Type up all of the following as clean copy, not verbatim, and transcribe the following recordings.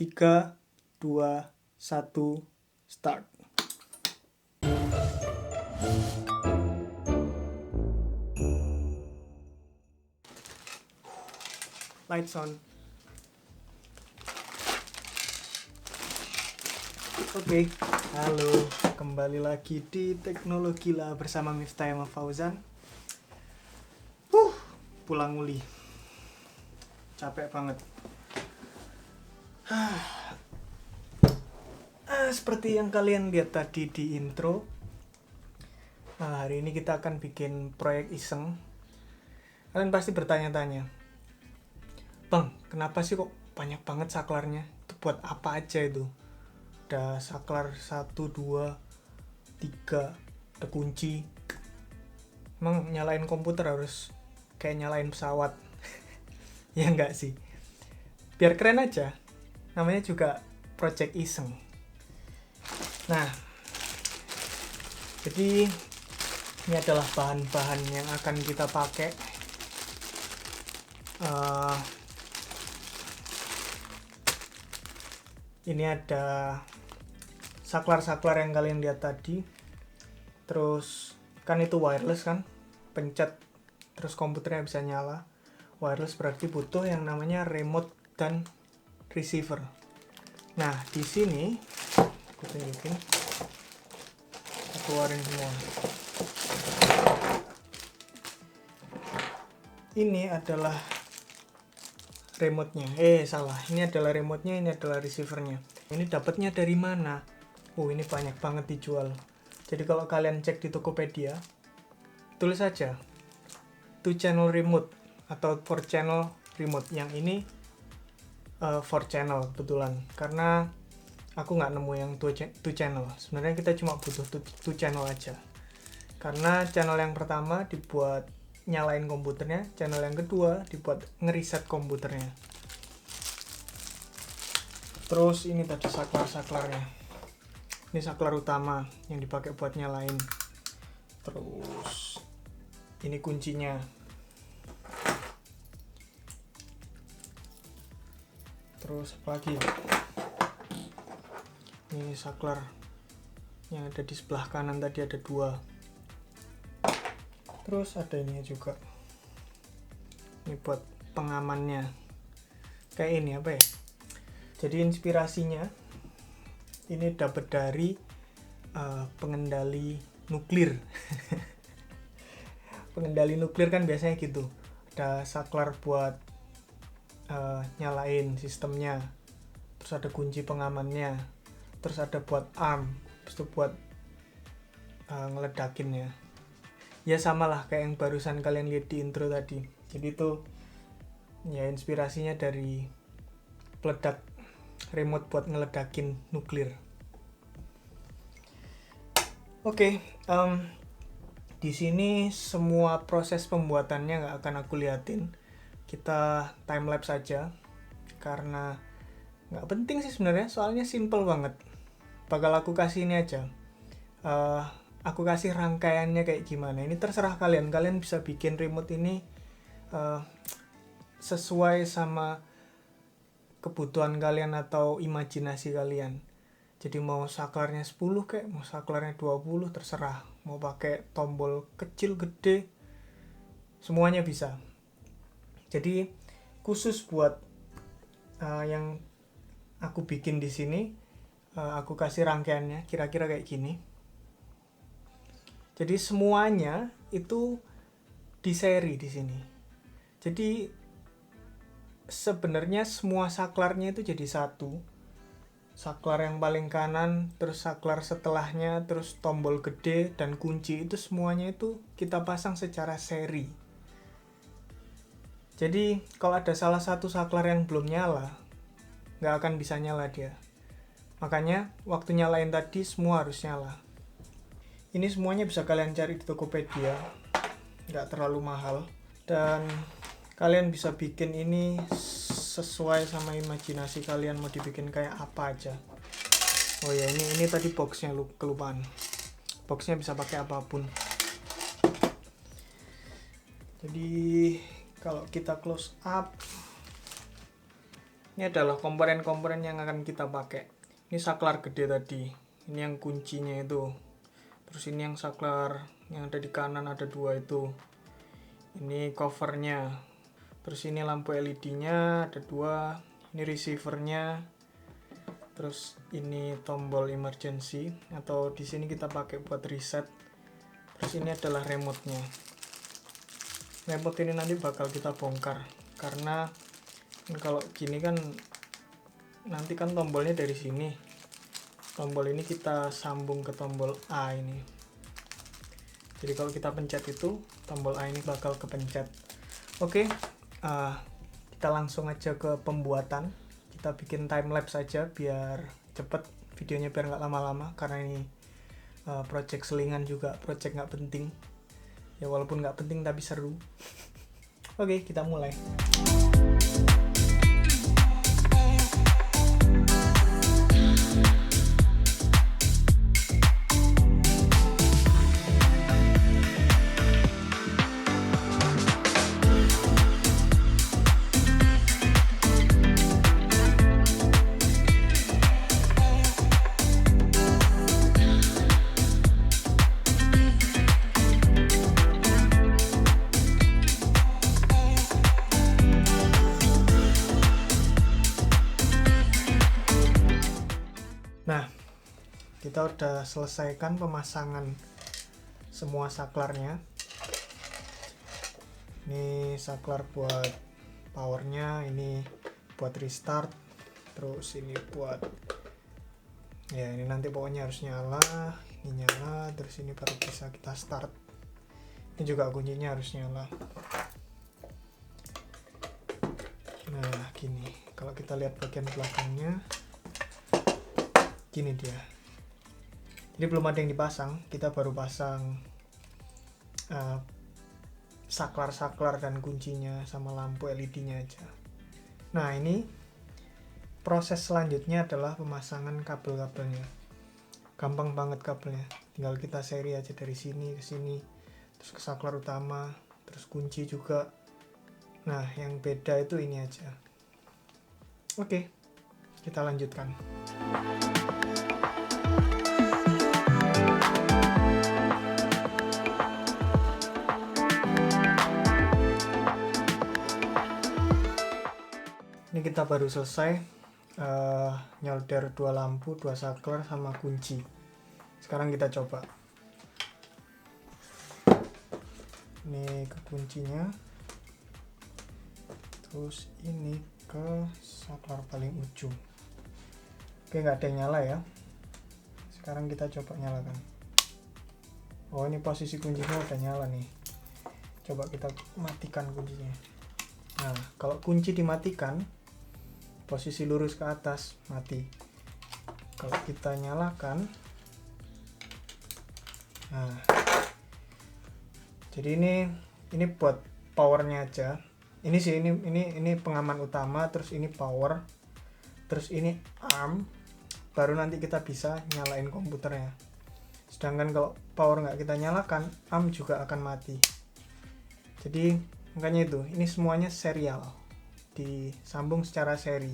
3, 2, 1, start. Lights on. Oke, halo, kembali lagi di Teknologi lah bersama Miftah sama Fauzan. Pulang uli, capek banget. Seperti yang kalian lihat tadi di intro, hari ini kita akan bikin proyek iseng. Kalian pasti bertanya-tanya, Bang, kenapa sih kok banyak banget saklarnya? Itu buat apa aja itu? Ada saklar 1, 2, 3, ada kunci. Emang nyalain komputer harus kayak nyalain pesawat? Ya enggak sih. Biar keren aja. Namanya juga project iseng. Nah, jadi ini adalah bahan-bahan yang akan kita pakai. Ini ada saklar-saklar yang kalian lihat tadi. Terus kan itu wireless kan, pencet terus komputernya bisa nyala. Wireless berarti butuh yang namanya remote dan receiver. Nah, di sini aku tunjukin, aku keluarin semua. Ini adalah remote-nya. Ini adalah remote-nya, ini adalah receiver-nya. Ini dapatnya dari mana? Ini banyak banget dijual. Jadi kalau kalian cek di Tokopedia, tulis saja 2 channel remote atau 4 channel remote. Yang ini 4 channel kebetulan, karena aku nggak nemu yang 2 channel. Sebenarnya kita cuma butuh 2 channel aja, karena channel yang pertama dibuat nyalain komputernya, channel yang kedua dibuat ngeriset komputernya. Terus ini tadi saklar-saklarnya. Ini saklar utama yang dipakai buat nyalain. Terus ini kuncinya. Terus apa lagi? Ini saklar yang ada di sebelah kanan tadi ada 2. Terus ada ini juga. Ini buat pengamannya. Kayak ini apa ya? Jadi inspirasinya ini dapat dari pengendali nuklir. Pengendali nuklir kan biasanya gitu. Ada saklar buat nyalain sistemnya. Terus ada kunci pengamannya. Terus ada buat arm. Terus itu buat ngeledakinnya. Ya samalah kayak yang barusan kalian lihat di intro tadi. Jadi itu ya inspirasinya dari peledak remote buat ngeledakin nuklir. Oke, di sini semua proses pembuatannya nggak akan aku liatin. Kita timelapse saja karena nggak penting sih sebenarnya, soalnya simple banget. Bakal aku kasih ini aja. Aku kasih rangkaiannya kayak gimana. Ini terserah kalian. Kalian bisa bikin remote ini sesuai sama kebutuhan kalian atau imajinasi kalian. Jadi mau saklarnya 10 kayak, mau saklarnya 20, terserah. Mau pakai tombol kecil, gede, semuanya bisa. Jadi khusus buat yang aku bikin di sini, aku kasih rangkaiannya kira-kira kayak gini. Jadi semuanya itu di seri di sini. Jadi sebenarnya semua saklarnya itu jadi satu. Saklar yang paling kanan, terus saklar setelahnya, terus tombol gede dan kunci, itu semuanya itu kita pasang secara seri. Jadi kalau ada salah satu saklar yang belum nyala, nggak akan bisa nyala dia. Makanya waktu nyalain tadi semua harus nyala. Ini semuanya bisa kalian cari di Tokopedia, nggak terlalu mahal, dan kalian bisa bikin ini sesuai sama imajinasi kalian mau dibikin kayak apa aja. Oh ya, ini tadi boxnya kelupaan. Boxnya bisa pakai apapun. Jadi kalau kita close up, Ini adalah komponen-komponen yang akan kita pakai. Ini saklar gede tadi, ini yang kuncinya itu. Terus ini yang saklar yang ada di kanan, ada 2 itu. Ini covernya. Terus ini lampu LED-nya ada 2. Ini receivernya. Terus ini tombol emergency, atau di sini kita pakai buat reset. Terus ini adalah remote-nya. Remote ini nanti bakal kita bongkar karena kalau gini kan nanti kan tombolnya dari sini. Tombol ini kita sambung ke tombol A ini. Jadi kalau kita pencet itu, tombol A ini bakal kepencet. Oke, kita langsung aja ke pembuatan. Kita bikin timelapse saja biar cepet videonya, biar nggak lama-lama, karena ini project selingan juga, project nggak penting ya, walaupun nggak penting tapi seru. Oke, kita mulai. Nah, kita udah selesaikan pemasangan semua saklarnya. Ini saklar buat powernya, ini buat restart, terus ini buat ya, ini nanti pokoknya harus nyala, ini nyala, terus ini baru bisa kita start. Ini juga kuncinya harus nyala. Nah, gini, kalau kita lihat bagian belakangnya, gini dia. Jadi belum ada yang dipasang, kita baru pasang saklar-saklar dan kuncinya sama lampu LED-nya aja. Nah, ini proses selanjutnya adalah pemasangan kabel-kabelnya. Gampang banget kabelnya, tinggal kita seri aja dari sini ke sini, terus ke saklar utama, terus kunci juga. Nah, yang beda itu ini aja. Oke, kita lanjutkan. Ini kita baru selesai nyolder 2 lampu, 2 saklar sama kunci. Sekarang kita coba. Ini ke kuncinya, terus ini ke saklar paling ujung. Oke, nggak ada yang nyala ya. Sekarang kita coba nyalakan. Oh, ini posisi kuncinya udah nyala nih. Coba kita matikan kuncinya. Nah, kalau kunci dimatikan, posisi lurus ke atas, mati. Kalau kita nyalakan, nah, jadi ini buat powernya aja. Ini sih, ini pengaman utama, terus ini power, terus ini arm, baru nanti kita bisa nyalain komputernya. Sedangkan kalau power nggak kita nyalakan, arm juga akan mati. Jadi makanya itu, ini semuanya serial, disambung secara seri.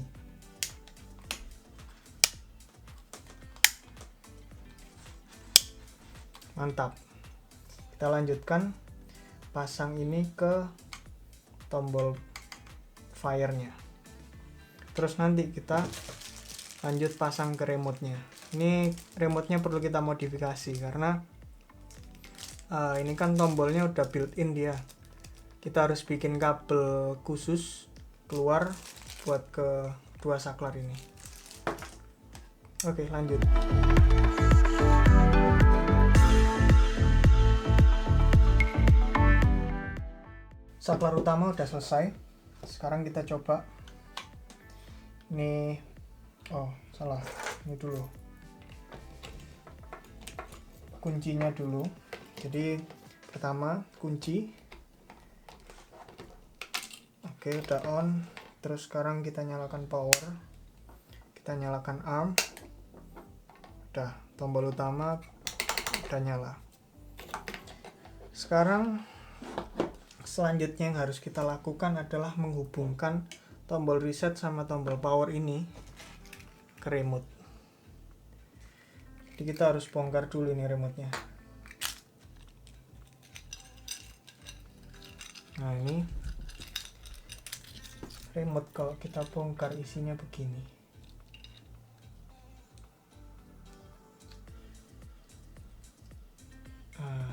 Mantap. Kita lanjutkan pasang ini ke tombol fire-nya. Terus nanti kita lanjut pasang ke remote-nya. Ini remote-nya perlu kita modifikasi karena ini kan tombolnya udah built-in dia. Kita harus bikin kabel khusus keluar buat ke 2 saklar ini. Oke, lanjut. Saklar utama udah selesai. Sekarang kita coba. Ini, oh salah, ini dulu. Kuncinya dulu. Jadi pertama kunci. Oke, udah on. Terus sekarang kita nyalakan power, kita nyalakan arm, udah, tombol utama udah nyala. Sekarang selanjutnya yang harus kita lakukan adalah menghubungkan tombol reset sama tombol power ini ke remote. Jadi kita harus bongkar dulu ini remote-nya. Nah, ini remote kalau kita bongkar isinya begini. Nah,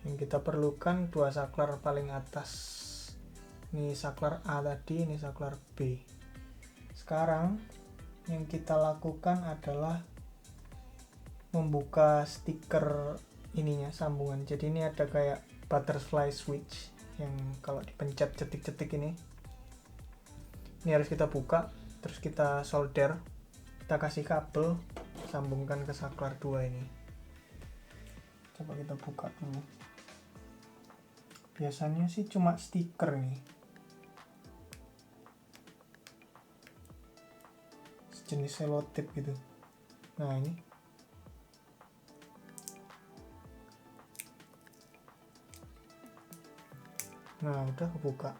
yang kita perlukan dua saklar paling atas. Ini saklar A tadi, ini saklar B. Sekarang yang kita lakukan adalah membuka stiker ininya, sambungan. Jadi ini ada kayak butterfly switch yang kalau dipencet cetik-cetik ini harus kita buka, terus kita solder, kita kasih kabel, sambungkan ke saklar 2 ini. Coba kita buka dulu. Biasanya sih cuma stiker nih, sejenis selotip gitu. Nah, ini udah kebuka.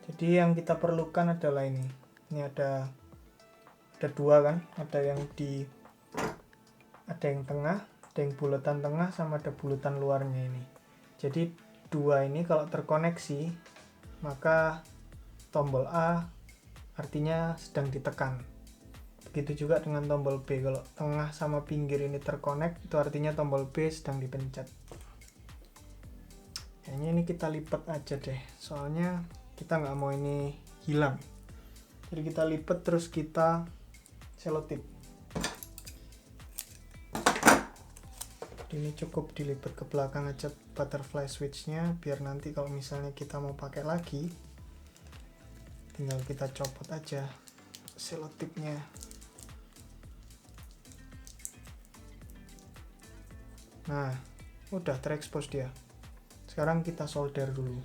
Jadi yang kita perlukan adalah ini ada dua kan, ada yang tengah, ada yang bulatan tengah, sama ada bulatan luarnya ini. Jadi dua ini kalau terkoneksi, maka tombol A artinya sedang ditekan. Begitu juga dengan tombol B, kalau tengah sama pinggir ini terkonek, itu artinya tombol B sedang dipencet. Kayaknya ini kita lipat aja deh, soalnya kita nggak mau ini hilang. Jadi kita lipat terus kita selotip. Ini cukup dilipat ke belakang aja butterfly switch-nya, biar nanti kalau misalnya kita mau pakai lagi, tinggal kita copot aja selotipnya. Nah, udah terekspos dia. Sekarang kita solder dulu.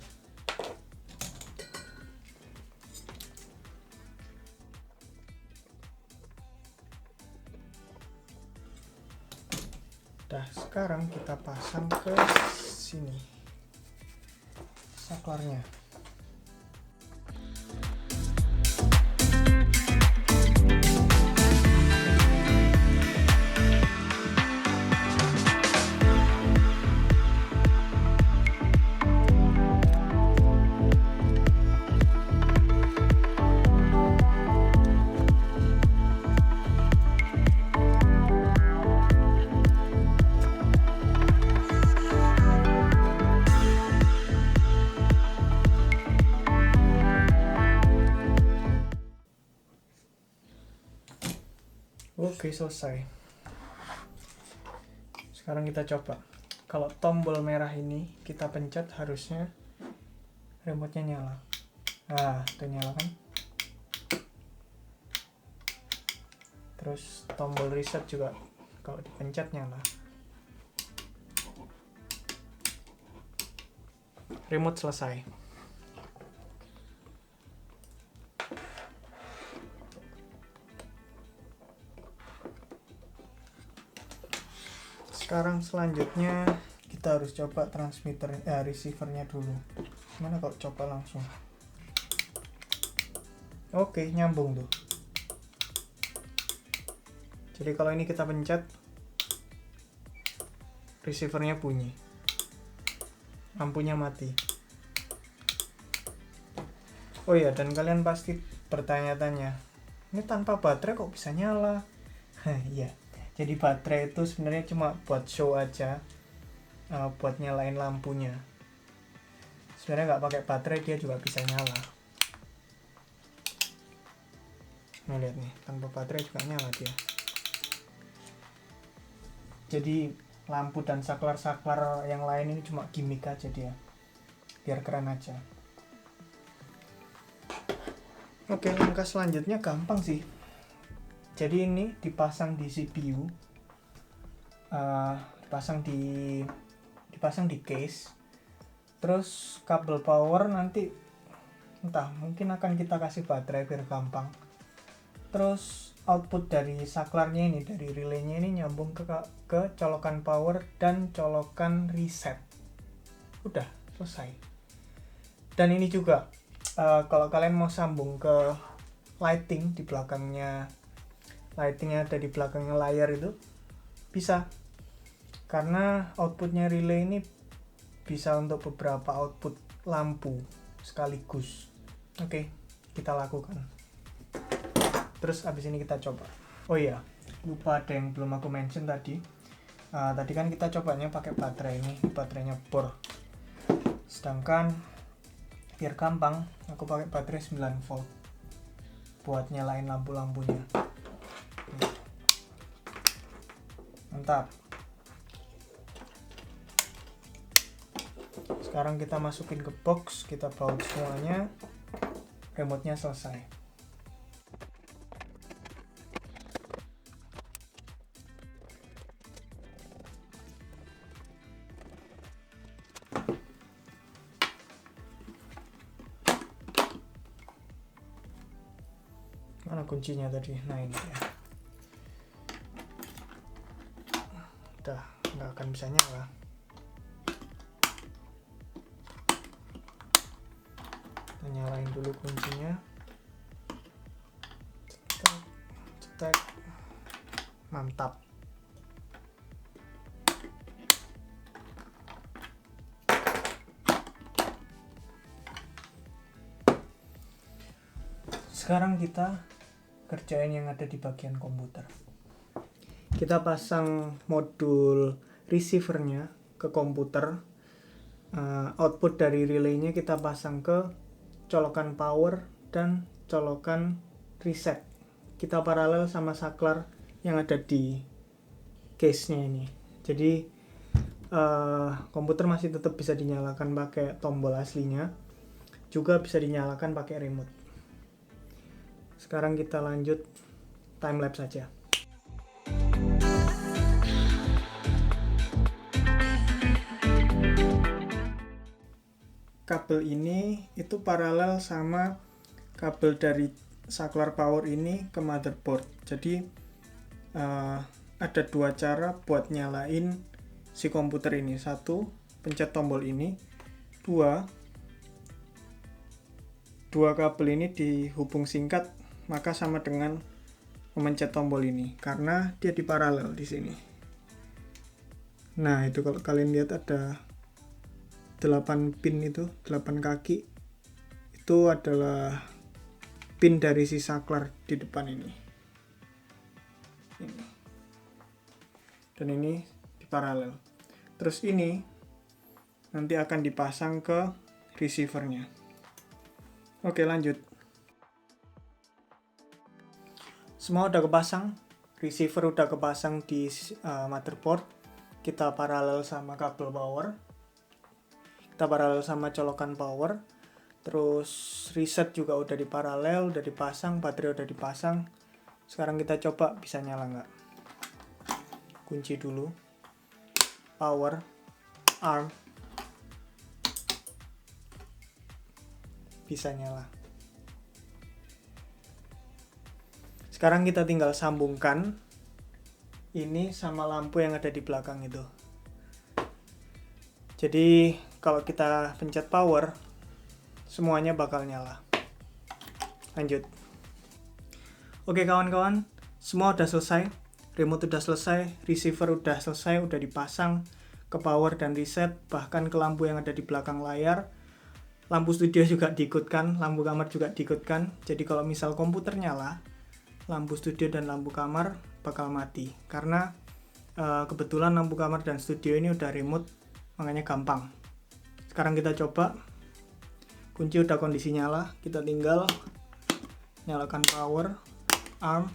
Nah, sekarang kita pasang ke sini saklarnya. Oke, selesai. Sekarang kita coba. Kalau tombol merah ini kita pencet, harusnya remote-nya nyala. Nah, udah nyala kan? Terus tombol reset juga kalau dipencet nyala. Remote selesai. Sekarang selanjutnya kita harus coba receivernya dulu. Gimana kalau coba langsung? Oke, nyambung tuh. Jadi kalau ini kita pencet, receivernya bunyi, lampunya mati. Oh iya, dan kalian pasti bertanya-tanya, ini tanpa baterai kok bisa nyala? Iya. Jadi baterai itu sebenarnya cuma buat show aja, buat nyalain lampunya. Sebenarnya nggak pakai baterai dia juga bisa nyala. Nah, lihat nih, tanpa baterai juga nyala dia. Jadi lampu dan saklar-saklar yang lain ini cuma gimmick aja dia, biar keren aja. Oke, langkah selanjutnya gampang sih. Jadi ini dipasang di CPU, dipasang di case, terus kabel power nanti mungkin akan kita kasih baterai biar gampang. Terus output dari saklarnya ini, dari relaynya ini nyambung ke colokan power dan colokan reset. Udah selesai. Dan ini juga kalau kalian mau sambung ke lighting di belakangnya, lightingnya ada di belakangnya layar itu bisa, karena outputnya relay ini bisa untuk beberapa output lampu sekaligus. Oke, kita lakukan. Terus abis ini kita coba. Oh iya, lupa ada yang belum aku mention tadi. Tadi kan kita cobanya pakai baterai ini, baterainya bor. Sedangkan biar gampang, aku pakai baterai 9 volt buat nyalain lampu-lampunya. Mantap. Sekarang kita masukin ke box, kita baut semuanya, remote-nya selesai. Mana kuncinya tadi? Nah ini ya. Udah, nggak akan bisa nyala. Kita nyalain dulu kuncinya. Cetek, cetek. Mantap. Sekarang kita kerjain yang ada di bagian komputer. Kita pasang modul receivernya ke komputer. Output dari relaynya kita pasang ke colokan power dan colokan reset. Kita paralel sama saklar yang ada di case-nya ini. Jadi komputer masih tetap bisa dinyalakan pakai tombol aslinya, juga bisa dinyalakan pakai remote. Sekarang kita lanjut timelapse saja. Kabel ini itu paralel sama kabel dari saklar power ini ke motherboard. Jadi ada dua cara buat nyalain si komputer ini. Satu, pencet tombol ini. Dua kabel ini dihubung singkat, maka sama dengan memencet tombol ini karena dia di paralel di sini. Nah, itu kalau kalian lihat ada 8 pin itu, 8 kaki. Itu adalah pin dari si saklar di depan ini. Ini. Dan ini di paralel. Terus ini nanti akan dipasang ke receivernya. Oke, lanjut. Semua udah kepasang, receiver udah kepasang di motherboard. Kita paralel sama kabel power, kita paralel sama colokan power. Terus reset juga udah diparalel, udah dipasang, baterai udah dipasang. Sekarang kita coba bisa nyala nggak. Kunci dulu, power, arm, bisa nyala. Sekarang kita tinggal sambungkan ini sama lampu yang ada di belakang itu. Jadi kalau kita pencet power, semuanya bakal nyala. Lanjut. Oke kawan-kawan, semua udah selesai. Remote udah selesai, receiver udah selesai, udah dipasang ke power dan reset, bahkan ke lampu yang ada di belakang layar. Lampu studio juga diikutkan, lampu kamar juga diikutkan. Jadi kalau misal komputer nyala, lampu studio dan lampu kamar bakal mati karena kebetulan lampu kamar dan studio ini udah remote, makanya gampang. Sekarang kita coba. Kunci udah kondisi nyala, kita tinggal nyalakan power, arm,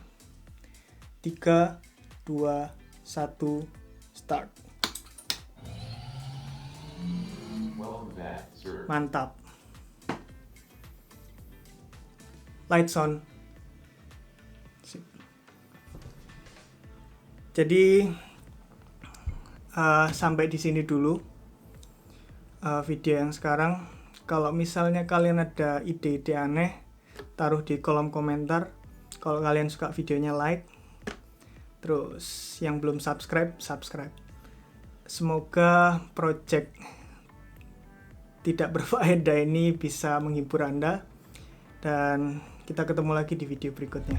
3, 2, 1, start. Mantap. Lights on. Jadi sampai di sini dulu video yang sekarang. Kalau misalnya kalian ada ide-ide aneh, taruh di kolom komentar. Kalau kalian suka videonya, like. Terus yang belum subscribe. Semoga project tidak berfaedah ini bisa menghibur Anda. Dan kita ketemu lagi di video berikutnya.